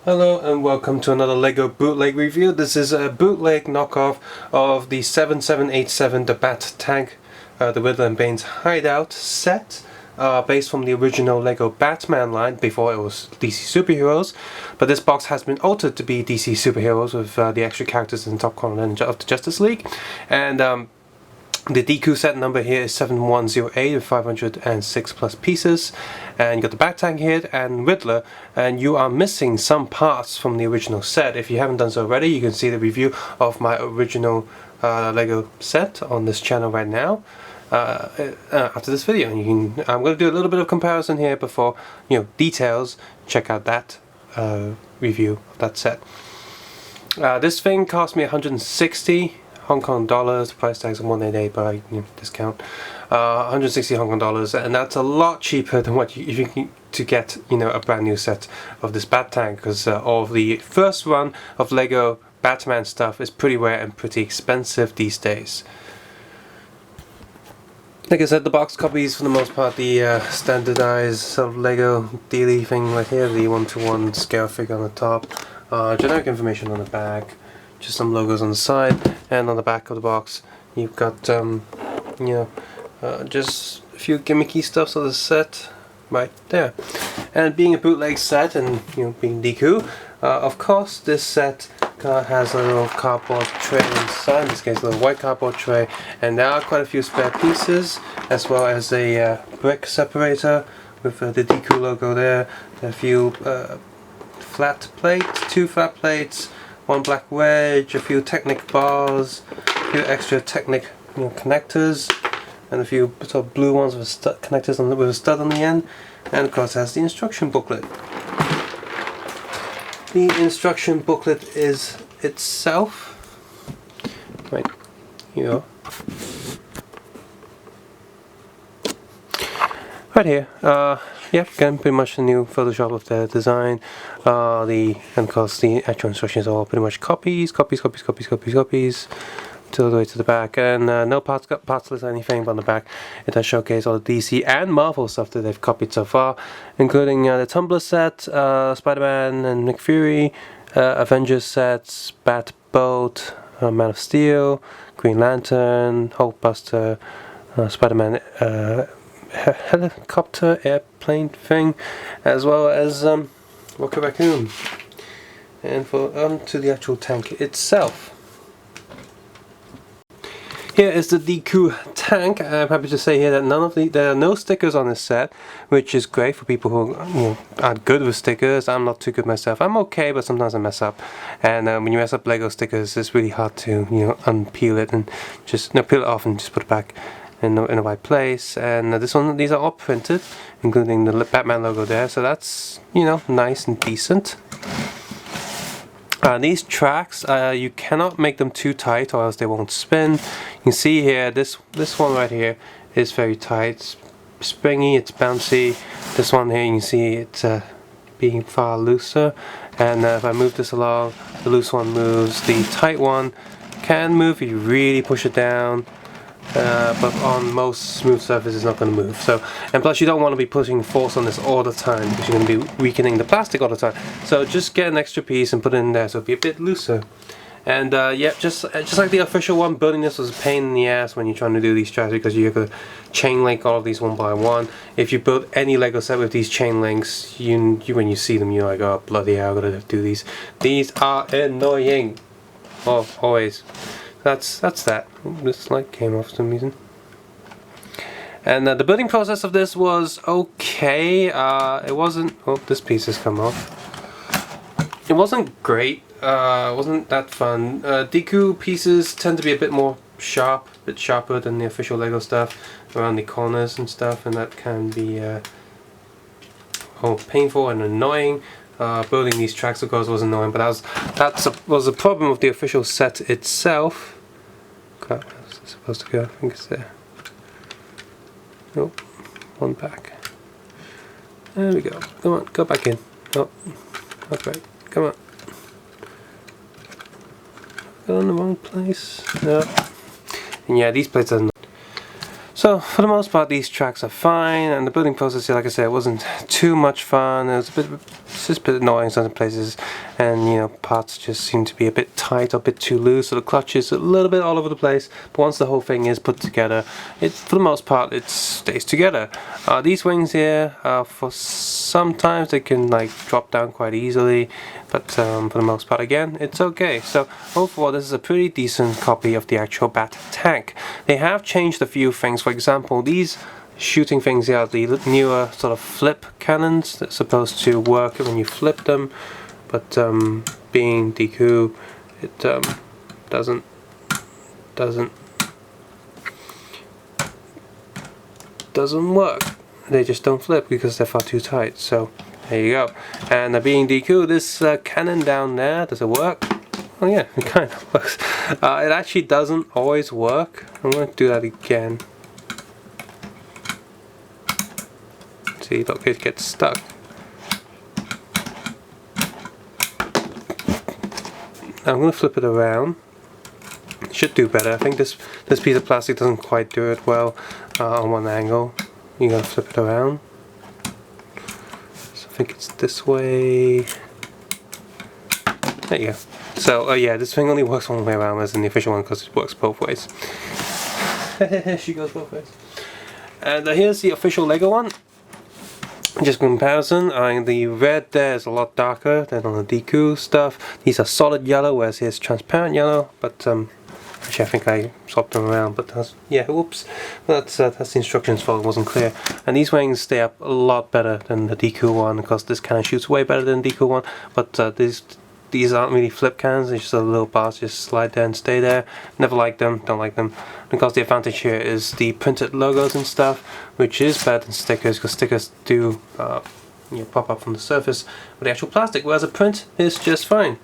Hello and welcome to another LEGO Bootleg review. This is a bootleg knockoff of the 7787 The Bat Tank, the Riddler and Bane's Hideout set, based from the original LEGO Batman line before it was DC SuperHeroes. But this box has been altered to be DC SuperHeroes with the extra characters in the top corner of the Justice League. And the DeCool set number here is 7108 with 506 plus pieces, and you got the Bat Tank here and Riddler, and you are missing some parts from the original set. If you haven't done so already, you can see the review of my original LEGO set on this channel right now after this video. And I'm going to do a little bit of comparison here before details. Check out that review of that set. This thing cost me 160 Hong Kong dollars, the price tag's 188 by discount, 160 Hong Kong dollars, and that's a lot cheaper than what you can to get a brand new set of this Bat Tank, because all of the first run of LEGO Batman stuff is pretty rare and pretty expensive these days. Like I said, the box copies for the most part the standardized sort of LEGO dealy thing right here, the 1:1 scale figure on the top, generic information on the back, just some logos on the side, and on the back of the box you've got just a few gimmicky stuffs of the set right there. And being a bootleg set and being DeCool, of course this set has a little cardboard tray inside, in this case a little white cardboard tray, and there are quite a few spare pieces, as well as a brick separator with the DeCool logo there, a few flat plates, 2 flat plates, 1 black wedge, a few Technic bars, a few extra Technic connectors, and a few sort of blue ones with connectors with a stud on the end, and of course it has the instruction booklet. The instruction booklet is itself right here. Right here. Yeah, again, pretty much the new Photoshop of the design. And of course the actual instructions are all pretty much copies to the way to the back, and no parts list or anything, but on the back it does showcase all the DC and Marvel stuff that they've copied so far, including the Tumblr set, Spider-Man and Nick Fury, Avengers sets, Bat Boat, Man of Steel, Green Lantern, Hulkbuster, Spider-Man helicopter airplane thing, as well as Rocket Raccoon. And for to the actual tank itself. Here is the DeCool tank. I'm happy to say here that there are no stickers on this set, which is great for people who are good with stickers. I'm not too good myself. I'm okay, but sometimes I mess up. And when you mess up LEGO stickers, it's really hard to unpeel it and just peel it off and just put it back in the right place. And these are all printed, including the Batman logo there. So that's nice and decent. These tracks, you cannot make them too tight or else they won't spin. You can see here, this one right here is very tight, it's springy, it's bouncy. This one here, you can see it's being far looser. And if I move this along, the loose one moves. The tight one can move if you really push it down. But on most smooth surfaces it's not going to move. So, and plus you don't want to be putting force on this all the time because you're going to be weakening the plastic all the time. So just get an extra piece and put it in there so it'll be a bit looser. And yeah, just like the official one, building this was a pain in the ass when you're trying to do these tracks, because you have to chain link all of these one by one. If you build any LEGO set with these chain links, when you see them you're like, oh bloody hell, I gotta do these. These are annoying. Oh, always. That's that. This light came off for some reason. And the building process of this was okay. It wasn't. Oh, this piece has come off. It wasn't great. It wasn't that fun. DeCool pieces tend to be a bit more sharp, a bit sharper than the official LEGO stuff around the corners and stuff, and that can be painful and annoying. Building these tracks of course was annoying, but that was a problem of the official set itself. Crap, how's it supposed to go? I think it's there. Nope, one back. There we go. Come on, go back in. Oh, that's right. Come on. Go in the wrong place. No. And yeah, these plates are. So for the most part these tracks are fine, and the building process here, like I said, wasn't too much fun. It was a bit it's just a bit annoying in certain places, and you know, parts just seem to be a bit tight or a bit too loose, so the clutch is a little bit all over the place. But once the whole thing is put together, for the most part it stays together. These wings here, for sometimes they can like drop down quite easily, but for the most part, again, it's okay. So overall, this is a pretty decent copy of the actual Bat tank. They have changed a few things. For example, these shooting things here are the newer sort of flip cannons that's supposed to work when you flip them, but being DeCool, it doesn't work. They just don't flip because they're far too tight. So there you go. And being DeCool, this cannon down there, does it work? Oh yeah, it kind of works. It actually doesn't always work. I'm going to do that again. See, look, it gets stuck. I'm going to flip it around. It should do better. I think this piece of plastic doesn't quite do it well on one angle. You gotta flip it around. So I think it's this way. There you go. So yeah, this thing only works one way around as in the official one because it works both ways. She goes both ways. And here's the official Lego one. Just comparison, the red there is a lot darker than on the DeCool stuff. These are solid yellow, whereas here's transparent yellow. But actually, I think I swapped them around. But yeah, whoops. That's the instructions fault. It wasn't clear. And these wings stay up a lot better than the DeCool one because this kind of shoots way better than the DeCool one. But these aren't really flip cannons, it's just a little bars just slide there and stay there. Never liked them, don't like them. Because the advantage here is the printed logos and stuff, which is better than stickers, because stickers do pop up from the surface with the actual plastic, whereas a print is just fine.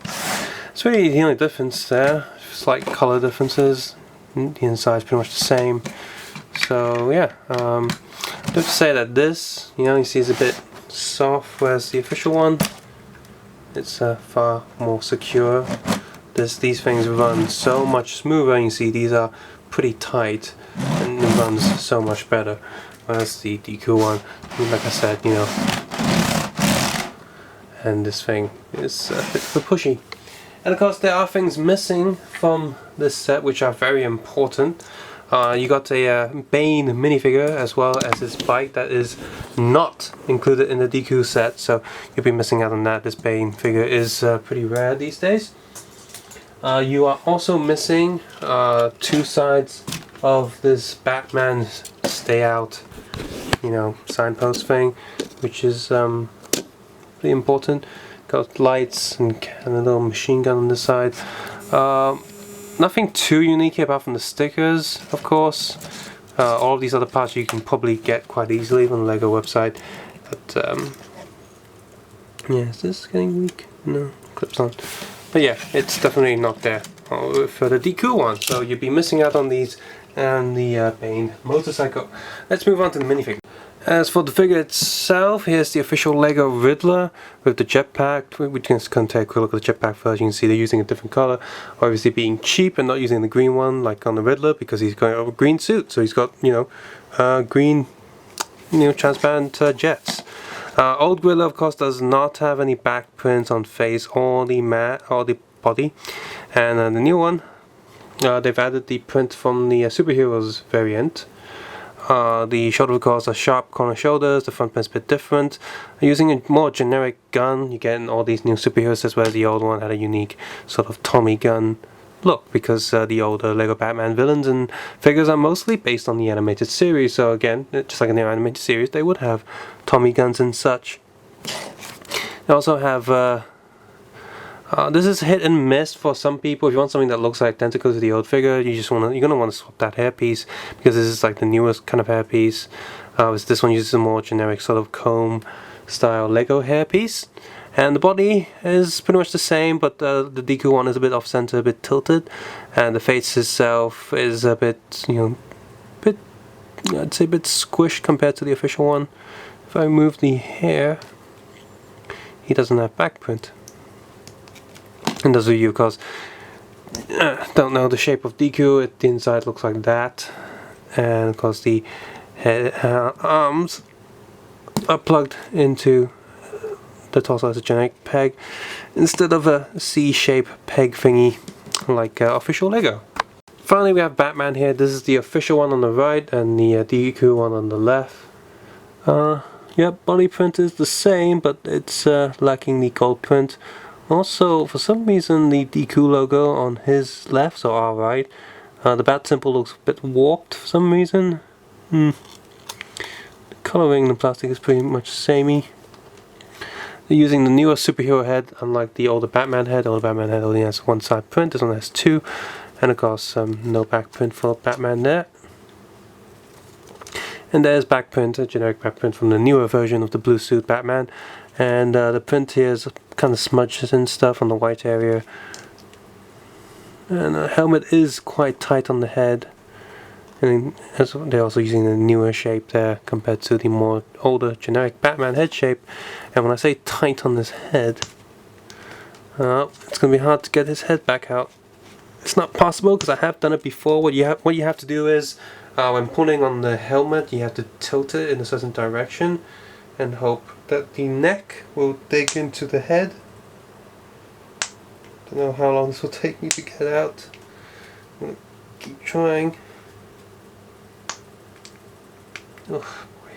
It's really the only difference there, slight colour differences. The inside is pretty much the same. So yeah, I have to say that this, you see, is a bit soft, whereas the official one, it's far more secure. These things run so much smoother. You see, these are pretty tight, and it runs so much better. Whereas the DeCool one, like I said, and this thing is a bit pushy. And of course, there are things missing from this set which are very important. You got a Bane minifigure as well as his bike that is not included in the DeCool set, so you'll be missing out on that. This Bane figure is pretty rare these days. You are also missing two sides of this Batman stay out, signpost thing, which is pretty important. Got lights and a little machine gun on the side. Nothing too unique here apart from the stickers, of course. All of these other parts you can probably get quite easily on the LEGO website. But yeah, is this getting weak? No, clips on. But yeah, it's definitely not there for the DeCool one. So you'll be missing out on these and the Bane motorcycle. Let's move on to the minifig. As for the figure itself, here's the official LEGO Riddler with the jetpack. We can take a quick look at the jetpack first. You can see they're using a different color, obviously being cheap and not using the green one like on the Riddler because he's going over a green suit. So he's got green transparent jets. Old Riddler, of course, does not have any back prints on face or the body, and the new one, they've added the print from the SuperHeroes variant. The shoulder recalls are sharp corner shoulders, the front print's a bit different. Using a more generic gun, you get in all these new superhero sets, whereas the old one had a unique sort of Tommy gun look, because the older LEGO Batman villains and figures are mostly based on the animated series. So again, just like in their animated series, they would have Tommy guns and such. They also have this is hit and miss for some people. If you want something that looks identical to the old figure, you're gonna want to swap that hairpiece, because this is like the newest kind of hairpiece. This one uses a more generic sort of comb style Lego hairpiece, and the body is pretty much the same, but the DeCool one is a bit off center, a bit tilted, and the face itself is a bit, I'd say a bit squished compared to the official one. If I move the hair, he doesn't have back print. And those of you, of course, don't know the shape of DeCool, the inside looks like that, and of course the head, arms are plugged into the torso has a generic peg instead of a C-shaped peg thingy like official Lego. Finally, we have Batman here. This is the official one on the right and the DeCool one on the left. Yep, body print is the same, but it's lacking the gold print. Also, for some reason, the DeCool logo on his left, so our right, the bat symbol looks a bit warped for some reason. The coloring in the plastic is pretty much samey. They're using the newer superhero head, unlike the older Batman head. The older Batman head only has one side print, this one has two. And of course, no back print for Batman there. And there's back print, a generic back print from the newer version of the blue suit Batman. And the print here is kind of smudges and stuff on the white area. And the helmet is quite tight on the head. And they're also using the newer shape there compared to the more older generic Batman head shape. And when I say tight on this head, it's going to be hard to get his head back out. It's not possible because I have done it before. What you have to do is when pulling on the helmet, you have to tilt it in a certain direction and hope that the neck will dig into the head. Don't know how long this will take me to get out. I'm gonna keep trying. Oh boy.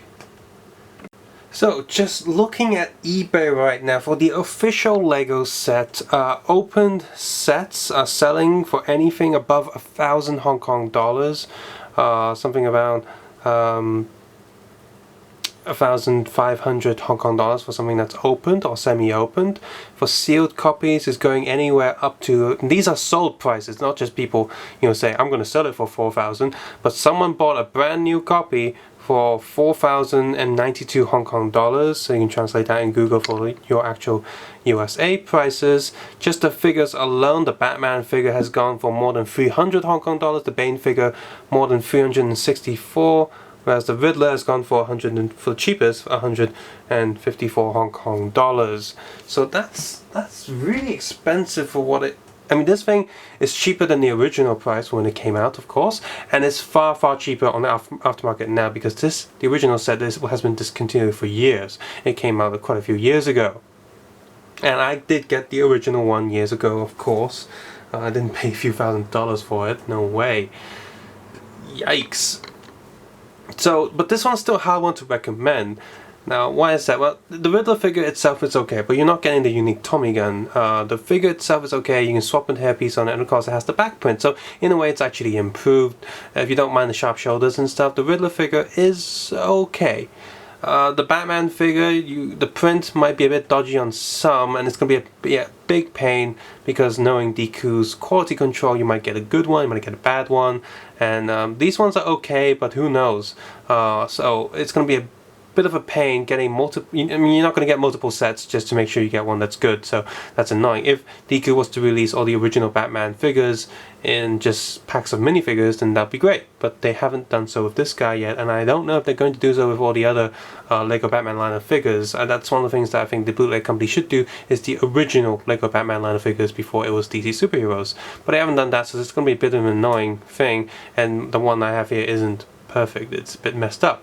So just looking at eBay right now for the official Lego set, opened sets are selling for anything above 1,000 Hong Kong dollars, something around 1,500 Hong Kong dollars for something that's opened or semi-opened. For sealed copies is going anywhere up to, these are sold prices, not just people say I'm going to sell it for 4,000, but someone bought a brand new copy for 4,092 Hong Kong dollars, so you can translate that in Google for your actual USA prices. Just the figures alone, the Batman figure has gone for more than 300 Hong Kong dollars, the Bane figure more than 364, whereas the Riddler has gone for for the cheapest, 154 Hong Kong dollars. So that's really expensive for what it. I mean, this thing is cheaper than the original price when it came out, of course, and it's far cheaper on the aftermarket now because the original set has been discontinued for years. It came out quite a few years ago, and I did get the original one years ago, of course. I didn't pay a few $1,000s for it. No way. Yikes. So, but this one's still a hard one to recommend. Now, why is that? Well, the Riddler figure itself is okay, but you're not getting the unique Tommy gun. The figure itself is okay, you can swap a hairpiece on it, and of course it has the back print, so in a way it's actually improved. If you don't mind the sharp shoulders and stuff, the Riddler figure is okay. The Batman figure, the print might be a bit dodgy on some, and it's going to be a big pain because knowing DeCool's quality control, you might get a good one, you might get a bad one, and these ones are okay, but who knows. So it's going to be a bit of a pain getting multiple. I mean, you're not going to get multiple sets just to make sure you get one that's good, so that's annoying. If DeCool was to release all the original Batman figures in just packs of minifigures, then that'd be great, but they haven't done so with this guy yet, and I don't know if they're going to do so with all the other Lego Batman line of figures. And that's one of the things that I think the Bootleg company should do, is the original Lego Batman line of figures before it was DC Superheroes, but they haven't done that, so it's going to be a bit of an annoying thing, and the one I have here isn't perfect, it's a bit messed up.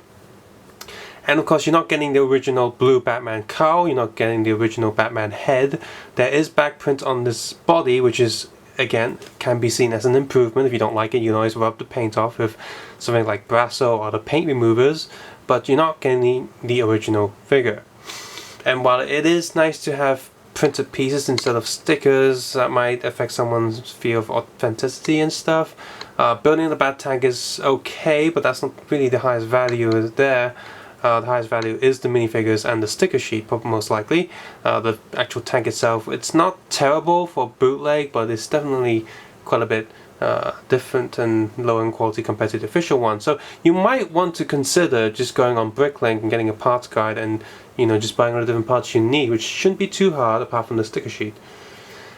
And of course you're not getting the original blue Batman cowl, you're not getting the original Batman head. There is back print on this body, which is, again, can be seen as an improvement. If you don't like it, you can always rub the paint off with something like Brasso or the paint removers, but you're not getting the original figure. And while it is nice to have printed pieces instead of stickers, that might affect someone's feel of authenticity and stuff. Building the Bat Tank is okay, but that's not really the highest value there. The highest value is the minifigures and the sticker sheet, most likely. The actual tank itself, it's not terrible for Bootleg, but it's definitely quite a bit different and lower in quality compared to the official one. So you might want to consider just going on Bricklink and getting a parts guide and just buying all the different parts you need, which shouldn't be too hard apart from the sticker sheet.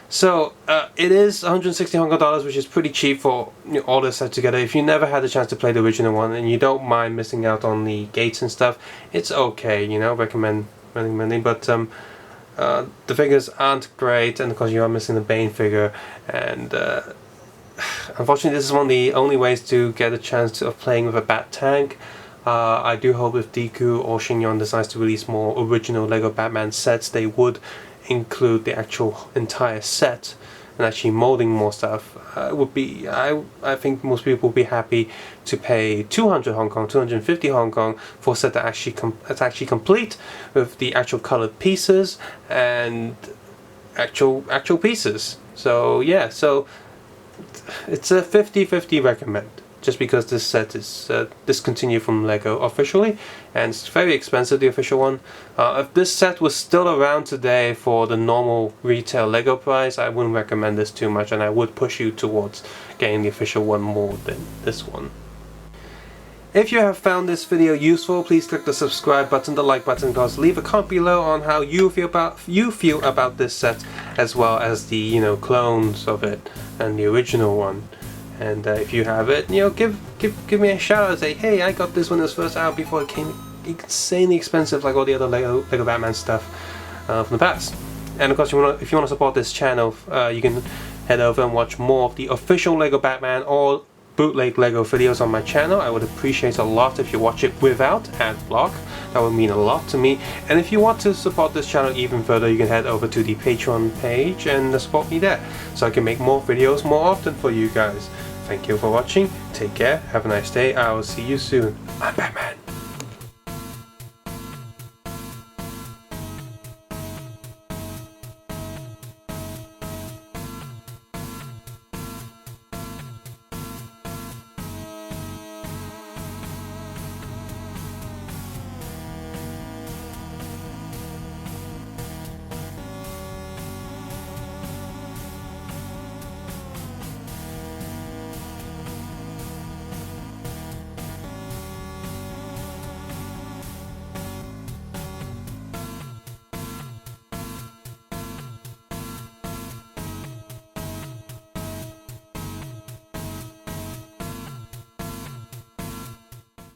So it is 160 Hong Kong dollars, which is pretty cheap for all this set together. If you never had the chance to play the original one and you don't mind missing out on the gates and stuff, it's okay, recommending. But the figures aren't great, and of course you are missing the Bane figure, and unfortunately this is one of the only ways to get a chance of playing with a Bat Tank. I do hope if DeCool or Shin-Yon decides to release more original Lego Batman sets, they would include the actual entire set and actually molding more stuff. I think most people will be happy to pay 200 Hong Kong, 250 Hong Kong for a set that that's actually complete with the actual colored pieces and actual pieces. So yeah, so it's a 50-50 recommend, just because this set is discontinued from Lego officially, and it's very expensive, the official one. If this set was still around today for the normal retail Lego price, I wouldn't recommend this too much, and I would push you towards getting the official one more than this one. If you have found this video useful, please click the subscribe button, the like button, guys. Leave a comment below on how you feel about this set, as well as the clones of it and the original one. And if you have it, give me a shout out and say, hey, I got this when it was first out before it came insanely expensive like all the other Lego Batman stuff from the past. And of course, if you want to support this channel, you can head over and watch more of the official Lego Batman or bootleg Lego videos on my channel. I would appreciate a lot if you watch it without ad block. That would mean a lot to me. And if you want to support this channel even further, you can head over to the Patreon page and support me there, so I can make more videos more often for you guys. Thank you for watching. Take care. Have a nice day. I will see you soon. I'm Batman.